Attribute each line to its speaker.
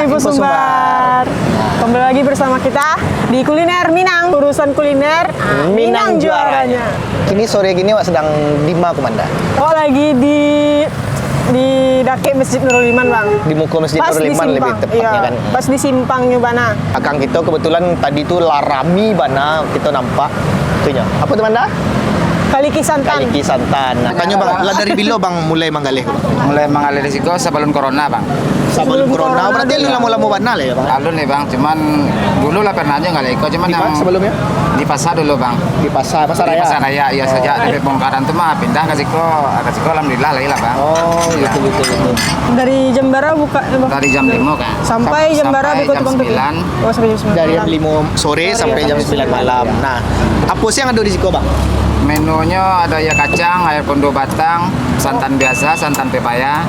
Speaker 1: Info Sumbar. Kembali lagi bersama kita di Kuliner Minang. Urusan kuliner, Minang juaranya.
Speaker 2: Kini sore gini Wak sedang di mana Komanda?
Speaker 1: Oh, lagi di Dake Masjid Nurul Iman, Bang.
Speaker 2: Di Muko Masjid
Speaker 1: Pas
Speaker 2: Nurul
Speaker 1: di
Speaker 2: Iman lebih
Speaker 1: Simpang,
Speaker 2: tepatnya
Speaker 1: iya,
Speaker 2: kan.
Speaker 1: pas di Simpangnya Bana.
Speaker 2: Akang kita kebetulan tadi tuh larami bana kita nampak. Itunya. Apa tuh Manda?
Speaker 1: Kaliki Santan.
Speaker 2: Kaliki Santan. Nah, makanya Bang, lah dari bilo Bang mulai manggalih.
Speaker 3: Mulai mengalir risiko sebelum corona bang.
Speaker 2: Sebelum corona berarti lu lama-lama bana lah ya Bang.
Speaker 3: Lalu nih bang, cuman dulu lah pernah aja nggak leko, cuman yang
Speaker 2: Sebelumnya
Speaker 3: di pasar dulu bang.
Speaker 2: di pasar
Speaker 3: Di
Speaker 2: raya.
Speaker 3: pasar raya, ya sejak dari bongkaran tuh mah pindah ke Siko alhamdulillah lah bang.
Speaker 2: Oh, gitu.
Speaker 1: Dari Jembara buka
Speaker 3: Dari jam 5 kan.
Speaker 1: sampai Jembara
Speaker 3: sampai
Speaker 1: Biko
Speaker 3: jam
Speaker 1: Tukang Tepi.
Speaker 3: 9.
Speaker 1: Oh, sampai jam 9.
Speaker 2: Dari jam
Speaker 1: malam.
Speaker 2: 5 sore sampai jam 9 malam. Nah, apa sih yang ada di Siko, Bang?
Speaker 3: Menunya ada ya kacang, air pondo batang, santan biasa, santan pepaya.